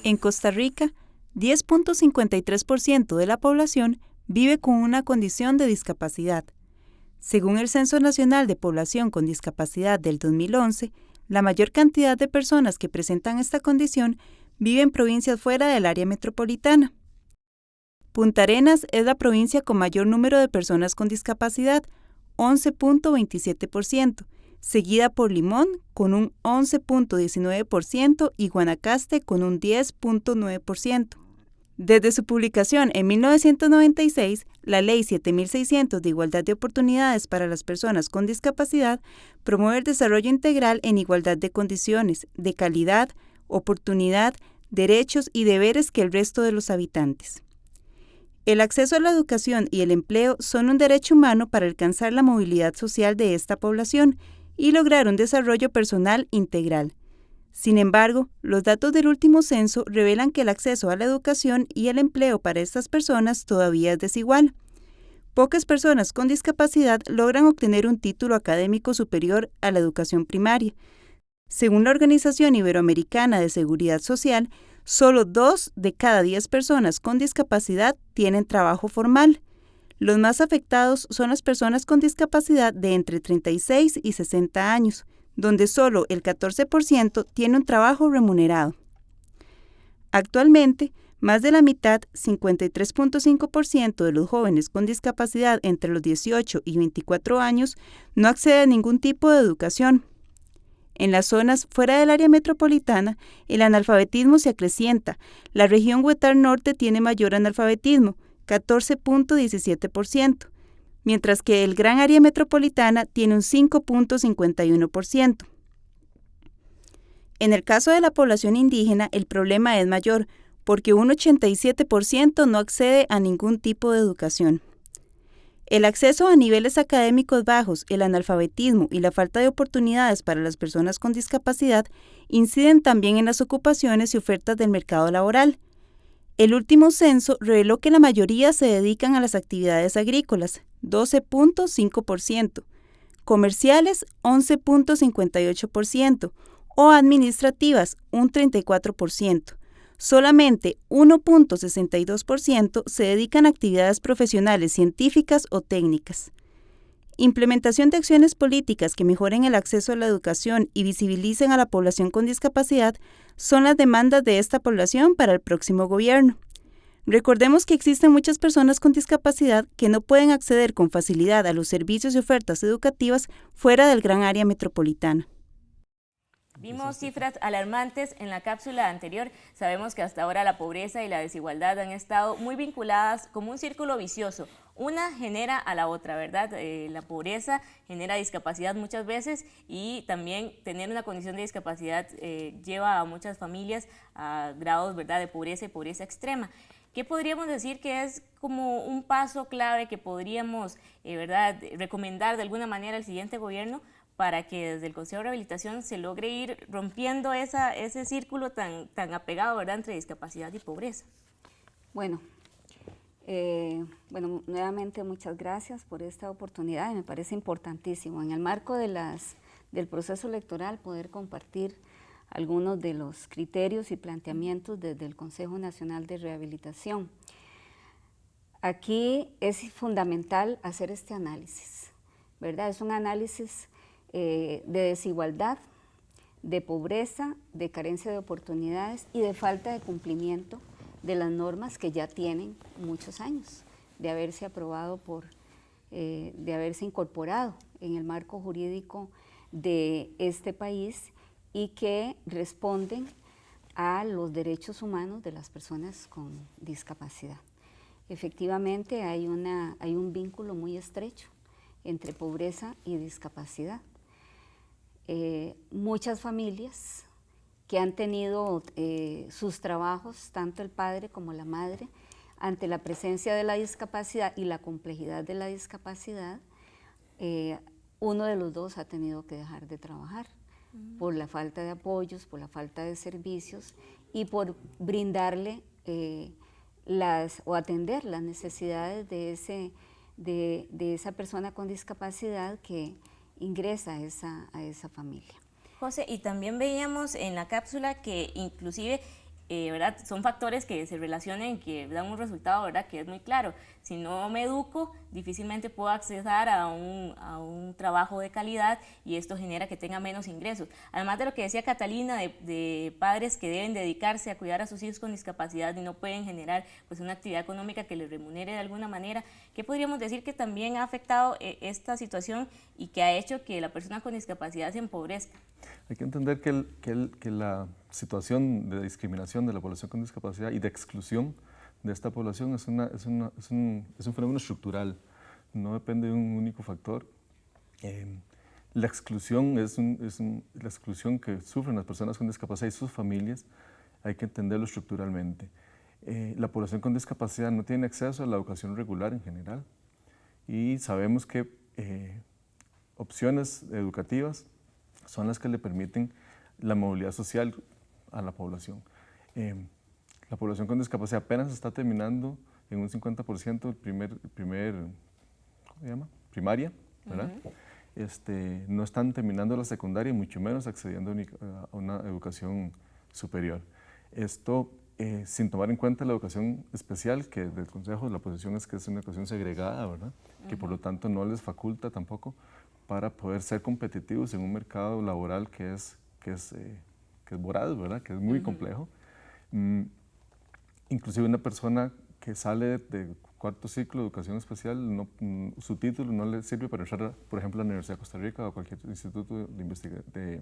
En Costa Rica, 10.53% de la población vive con una condición de discapacidad. Según el Censo Nacional de Población con Discapacidad del 2011, la mayor cantidad de personas que presentan esta condición vive en provincias fuera del área metropolitana. Punta Arenas es la provincia con mayor número de personas con discapacidad, 11.27%, seguida por Limón con un 11.19% y Guanacaste con un 10.9%. Desde su publicación en 1996, la Ley 7600 de Igualdad de Oportunidades para las Personas con Discapacidad promueve el desarrollo integral en igualdad de condiciones, de calidad, oportunidad, derechos y deberes que el resto de los habitantes. El acceso a la educación y el empleo son un derecho humano para alcanzar la movilidad social de esta población y lograr un desarrollo personal integral. Sin embargo, los datos del último censo revelan que el acceso a la educación y el empleo para estas personas todavía es desigual. Pocas personas con discapacidad logran obtener un título académico superior a la educación primaria. Según la Organización Iberoamericana de Seguridad Social, solo 2 de cada 10 personas con discapacidad tienen trabajo formal. Los más afectados son las personas con discapacidad de entre 36 y 60 años, donde solo el 14% tiene un trabajo remunerado. Actualmente, más de la mitad, 53.5% de los jóvenes con discapacidad entre los 18 y 24 años no accede a ningún tipo de educación. En las zonas fuera del área metropolitana, el analfabetismo se acrecienta. La región Huetar Norte tiene mayor analfabetismo, 14.17%, mientras que el gran área metropolitana tiene un 5.51%. En el caso de la población indígena, el problema es mayor, porque un 87% no accede a ningún tipo de educación. El acceso a niveles académicos bajos, el analfabetismo y la falta de oportunidades para las personas con discapacidad inciden también en las ocupaciones y ofertas del mercado laboral. El último censo reveló que la mayoría se dedican a las actividades agrícolas, 12.5%, comerciales, 11.58%, o administrativas, un 34%. Solamente 1.62% se dedican a actividades profesionales, científicas o técnicas. Implementación de acciones políticas que mejoren el acceso a la educación y visibilicen a la población con discapacidad son las demandas de esta población para el próximo gobierno. Recordemos que existen muchas personas con discapacidad que no pueden acceder con facilidad a los servicios y ofertas educativas fuera del gran área metropolitana. Vimos cifras alarmantes en la cápsula anterior. Sabemos que hasta ahora la pobreza y la desigualdad han estado muy vinculadas como un círculo vicioso. Una genera a la otra, ¿verdad? La pobreza genera discapacidad muchas veces y también tener una condición de discapacidad lleva a muchas familias a grados, ¿verdad?, de pobreza y pobreza extrema. ¿Qué podríamos decir que es como un paso clave que podríamos, ¿verdad?, recomendar de alguna manera al siguiente gobierno para que desde el Consejo de Rehabilitación se logre ir rompiendo ese círculo tan apegado, ¿verdad?, entre discapacidad y pobreza? Bueno, nuevamente muchas gracias por esta oportunidad, me parece importantísimo en el marco del proceso electoral poder compartir algunos de los criterios y planteamientos desde el Consejo Nacional de Rehabilitación. Aquí es fundamental hacer este análisis, ¿verdad? Es un análisis de desigualdad, de pobreza, de carencia de oportunidades y de falta de cumplimiento de las normas que ya tienen muchos años de haberse aprobado de haberse incorporado en el marco jurídico de este país y que responden a los derechos humanos de las personas con discapacidad. Efectivamente hay un vínculo muy estrecho entre pobreza y discapacidad. Muchas familias que han tenido sus trabajos, tanto el padre como la madre, ante la presencia de la discapacidad y la complejidad de la discapacidad, uno de los dos ha tenido que dejar de trabajar por la falta de apoyos, por la falta de servicios y por brindarle o atender las necesidades de esa persona con discapacidad que ingresa a esa familia. José, y también veíamos en la cápsula que inclusive ¿verdad? Son factores que se relacionan, que dan un resultado, ¿verdad? Que es muy claro. Si no me educo, difícilmente puedo acceder a un trabajo de calidad y esto genera que tenga menos ingresos. Además de lo que decía Catalina, de padres que deben dedicarse a cuidar a sus hijos con discapacidad y no pueden generar pues, una actividad económica que les remunere de alguna manera, ¿qué podríamos decir que también ha afectado esta situación y que ha hecho que la persona con discapacidad se empobrezca? Hay que entender que la situación de discriminación de la población con discapacidad y de exclusión de esta población es un fenómeno estructural, no depende de un único factor. La exclusión la exclusión que sufren las personas con discapacidad y sus familias, hay que entenderlo estructuralmente. La población con discapacidad no tiene acceso a la educación regular en general y sabemos que opciones educativas son las que le permiten la movilidad social a la población. La población con discapacidad apenas está terminando en un 50% ¿cómo se llama? Primaria, ¿verdad? No están terminando la secundaria y mucho menos accediendo a una educación superior. Esto sin tomar en cuenta la educación especial, que del Consejo la posición es que es una educación segregada, ¿verdad? Que por lo tanto no les faculta tampoco para poder ser competitivos en un mercado laboral que es voraz, ¿verdad? Que es muy complejo. Inclusive una persona que sale de cuarto ciclo de educación especial, su título no le sirve para entrar, por ejemplo, a la Universidad de Costa Rica o cualquier instituto de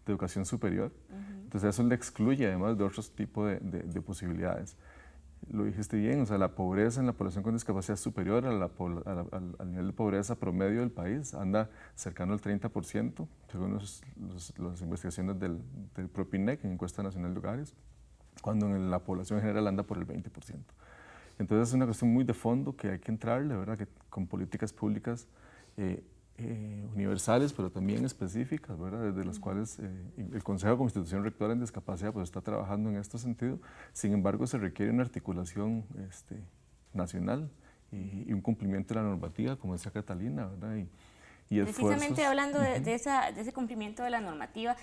educación superior. Entonces eso le excluye además de otros tipos de posibilidades. Lo dijiste bien, o sea, la pobreza en la población con discapacidad es superior al nivel de pobreza promedio del país, anda cercano al 30%, según las investigaciones del propio INEC, en Encuesta Nacional de Hogares, cuando en la población general anda por el 20%. Entonces es una cuestión muy de fondo que hay que entrarle, ¿verdad? Que con políticas públicas universales, pero también específicas, ¿verdad? Desde las cuales el Consejo como institución rectora en discapacidad pues, está trabajando en este sentido. Sin embargo, se requiere una articulación nacional y un cumplimiento de la normativa, como decía Catalina, ¿verdad? Y precisamente hablando de ese cumplimiento de la normativa,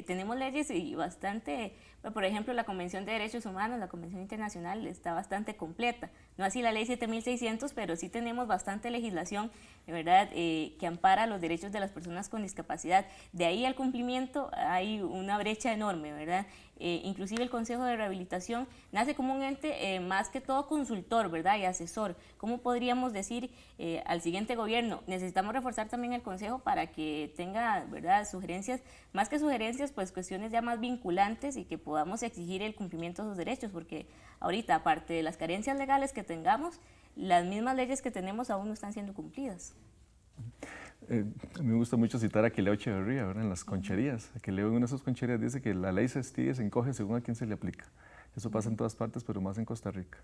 tenemos leyes y bastante, por ejemplo, la Convención de Derechos Humanos, la Convención Internacional está bastante completa, no así la Ley 7600, pero sí tenemos bastante legislación, ¿verdad?, que ampara los derechos de las personas con discapacidad. De ahí al cumplimiento hay una brecha enorme, ¿verdad? Inclusive el Consejo de Rehabilitación nace como un ente más que todo consultor, ¿verdad?, y asesor. ¿Cómo podríamos decir al siguiente gobierno? Necesitamos reforzar también el Consejo para que tenga, ¿verdad?, sugerencias, más que sugerencias, pues cuestiones ya más vinculantes y que podamos exigir el cumplimiento de sus derechos, porque ahorita, aparte de las carencias legales que tengamos, las mismas leyes que tenemos aún no están siendo cumplidas. A mí me gusta mucho citar a Aquileo Echeverría, ¿verdad? En las concherías. Aquileo en una de sus concherías dice que la ley se estira y se encoge según a quién se le aplica. Eso pasa en todas partes, pero más en Costa Rica.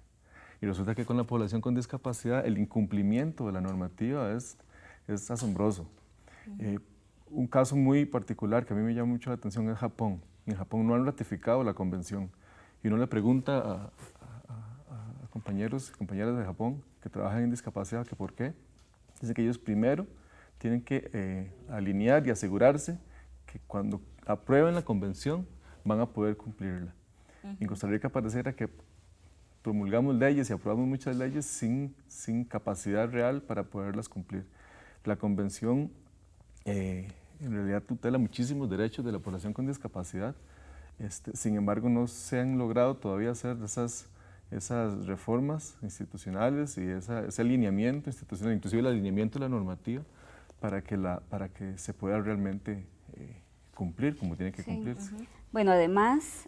Y resulta que con la población con discapacidad el incumplimiento de la normativa es asombroso. Un caso muy particular que a mí me llama mucho la atención es Japón. En Japón no han ratificado la convención. Y uno le pregunta a compañeros y compañeras de Japón que trabajan en discapacidad que por qué. Dicen que ellos primero tienen que alinear y asegurarse que cuando aprueben la convención van a poder cumplirla. En Costa Rica pareciera que promulgamos leyes y aprobamos muchas leyes sin capacidad real para poderlas cumplir. La convención en realidad tutela muchísimos derechos de la población con discapacidad, sin embargo no se han logrado todavía hacer esas reformas institucionales y ese alineamiento institucional, inclusive el alineamiento de la normativa, para que se pueda realmente cumplir como tiene que cumplirse. Bueno, además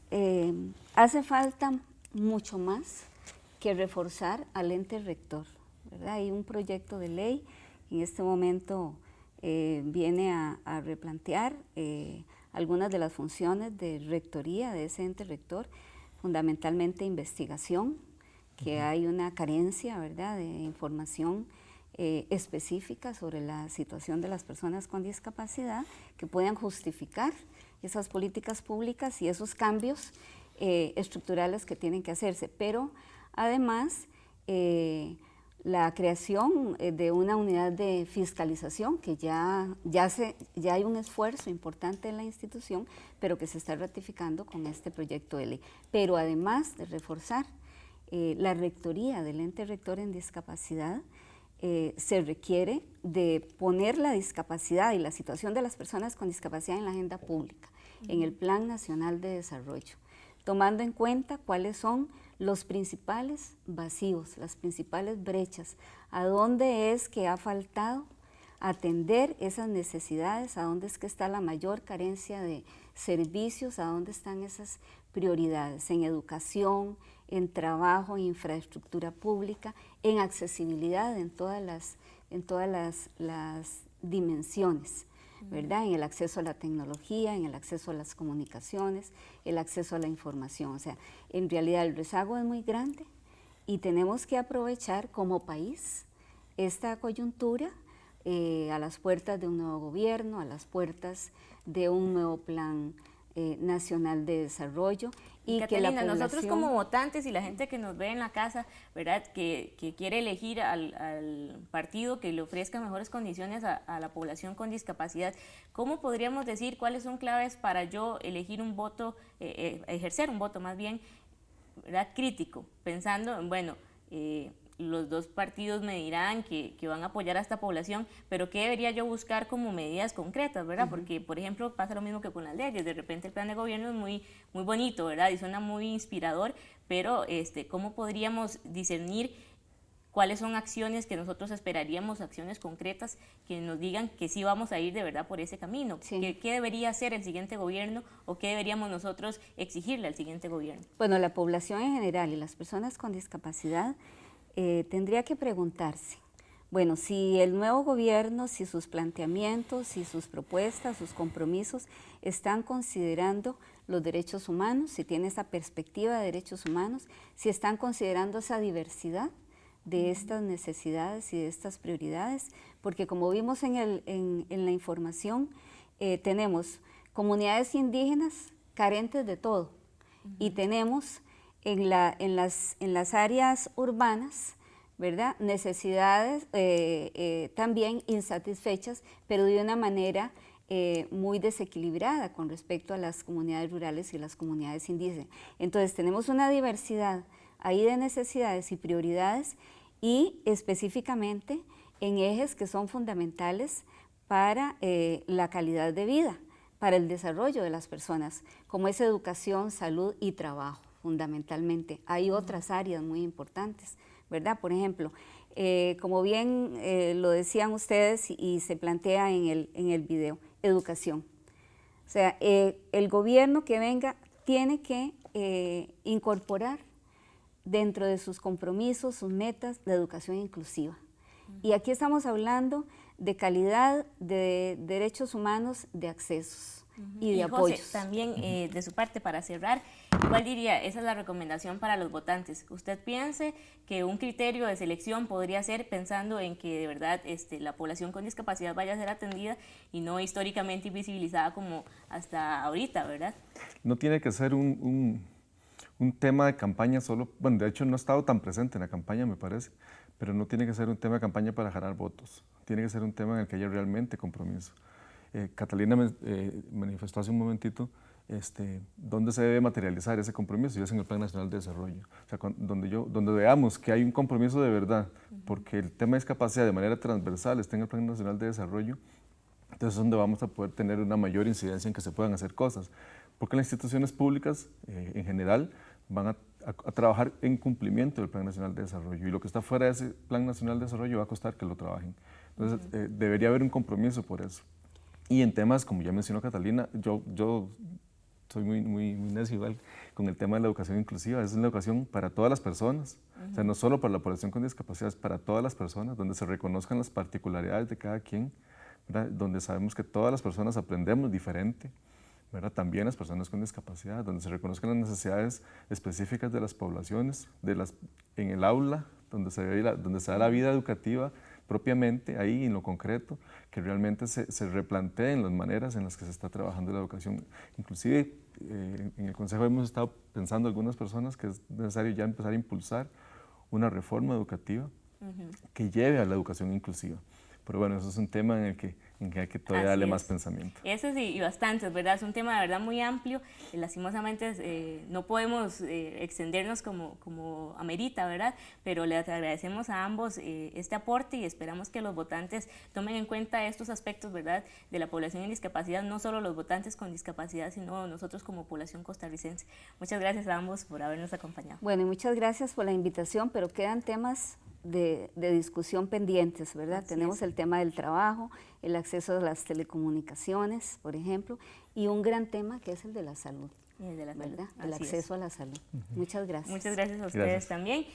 hace falta mucho más que reforzar al ente rector, ¿verdad? Hay un proyecto de ley que en este momento viene a replantear algunas de las funciones de rectoría de ese ente rector, fundamentalmente investigación, que hay una carencia, ¿verdad?, de información específica sobre la situación de las personas con discapacidad que puedan justificar esas políticas públicas y esos cambios estructurales que tienen que hacerse. Pero además la creación de una unidad de fiscalización que ya hay un esfuerzo importante en la institución, pero que se está ratificando con este proyecto de ley. Pero además de reforzar la rectoría del ente rector en discapacidad, se requiere de poner la discapacidad y la situación de las personas con discapacidad en la agenda pública, en el Plan Nacional de Desarrollo, tomando en cuenta cuáles son los principales vacíos, las principales brechas, a dónde es que ha faltado atender esas necesidades, a dónde es que está la mayor carencia de servicios, a dónde están esas prioridades, en educación, en trabajo, en infraestructura pública, en accesibilidad en todas las dimensiones, ¿verdad? En el acceso a la tecnología, en el acceso a las comunicaciones, el acceso a la información. O sea, en realidad el rezago es muy grande y tenemos que aprovechar como país esta coyuntura a las puertas de un nuevo gobierno, a las puertas de un nuevo plan nacional de desarrollo. Y Catalina, que la población... nosotros como votantes y la gente que nos ve en la casa, ¿verdad?, que quiere elegir al partido que le ofrezca mejores condiciones a la población con discapacidad, ¿cómo podríamos decir cuáles son claves para yo elegir un voto, ejercer un voto más bien, ¿verdad?, crítico, pensando en, bueno, los dos partidos me dirán que van a apoyar a esta población, pero ¿qué debería yo buscar como medidas concretas, verdad? Porque, por ejemplo, pasa lo mismo que con las leyes, de repente el plan de gobierno es muy bonito, ¿verdad? Y suena muy inspirador, pero ¿cómo podríamos discernir cuáles son acciones que nosotros esperaríamos, acciones concretas que nos digan que sí vamos a ir de verdad por ese camino? Sí. ¿Qué debería hacer el siguiente gobierno o qué deberíamos nosotros exigirle al siguiente gobierno? Bueno, la población en general y las personas con discapacidad tendría que preguntarse, bueno, si el nuevo gobierno, si sus planteamientos, si sus propuestas, sus compromisos están considerando los derechos humanos, si tiene esa perspectiva de derechos humanos, si están considerando esa diversidad de estas necesidades y de estas prioridades, porque como vimos en la información, tenemos comunidades indígenas carentes de todo y tenemos en las áreas urbanas, ¿verdad?, necesidades también insatisfechas, pero de una manera muy desequilibrada con respecto a las comunidades rurales y las comunidades indígenas. Entonces tenemos una diversidad ahí de necesidades y prioridades y específicamente en ejes que son fundamentales para la calidad de vida, para el desarrollo de las personas, como es educación, salud y trabajo. Fundamentalmente. Hay otras áreas muy importantes, ¿verdad? Por ejemplo, como bien lo decían ustedes y se plantea en el video, educación. O sea, el gobierno que venga tiene que incorporar dentro de sus compromisos, sus metas, la educación inclusiva. Y aquí estamos hablando de calidad, de derechos humanos, de accesos y de apoyos. José, también de su parte, para cerrar, ¿cuál diría? Esa es la recomendación para los votantes. ¿Usted piense que un criterio de selección podría ser pensando en que de verdad la población con discapacidad vaya a ser atendida y no históricamente invisibilizada como hasta ahorita, ¿verdad? No tiene que ser un tema de campaña solo, bueno, de hecho no ha estado tan presente en la campaña, me parece, pero no tiene que ser un tema de campaña para jalar votos, tiene que ser un tema en el que haya realmente compromiso. Catalina manifestó hace un momentito dónde se debe materializar ese compromiso, y es en el Plan Nacional de Desarrollo. O sea, donde veamos que hay un compromiso de verdad, porque el tema de discapacidad de manera transversal está en el Plan Nacional de Desarrollo, entonces es donde vamos a poder tener una mayor incidencia en que se puedan hacer cosas, porque las instituciones públicas en general van a trabajar en cumplimiento del Plan Nacional de Desarrollo, y lo que está fuera de ese Plan Nacional de Desarrollo va a costar que lo trabajen. Entonces debería haber un compromiso por eso. Y en temas, como ya mencionó Catalina, yo soy muy necio igual con el tema de la educación inclusiva. Es una educación para todas las personas, o sea, no solo para la población con discapacidad, es para todas las personas, donde se reconozcan las particularidades de cada quien, ¿verdad?, donde sabemos que todas las personas aprendemos diferente, ¿verdad?, también las personas con discapacidad, donde se reconozcan las necesidades específicas de las poblaciones, en el aula, donde se da la vida educativa propiamente, ahí en lo concreto, que realmente se replanteen las maneras en las que se está trabajando la educación. Inclusive en el Consejo hemos estado pensando algunas personas que es necesario ya empezar a impulsar una reforma educativa que lleve a la educación inclusiva. Pero bueno, eso es un tema en el que hay que todavía darle más pensamiento. Ese sí, y bastantes, ¿verdad? Es un tema de verdad muy amplio. Lastimosamente no podemos extendernos como amerita, ¿verdad? Pero les agradecemos a ambos este aporte y esperamos que los votantes tomen en cuenta estos aspectos, ¿verdad? De la población en discapacidad, no solo los votantes con discapacidad, sino nosotros como población costarricense. Muchas gracias a ambos por habernos acompañado. Bueno, y muchas gracias por la invitación, pero quedan temas de discusión pendientes, ¿verdad? Tenemos el tema del trabajo, el acceso a las telecomunicaciones, por ejemplo, y un gran tema que es el de la salud, ¿verdad? El acceso a la salud. Muchas gracias. Muchas gracias a ustedes también.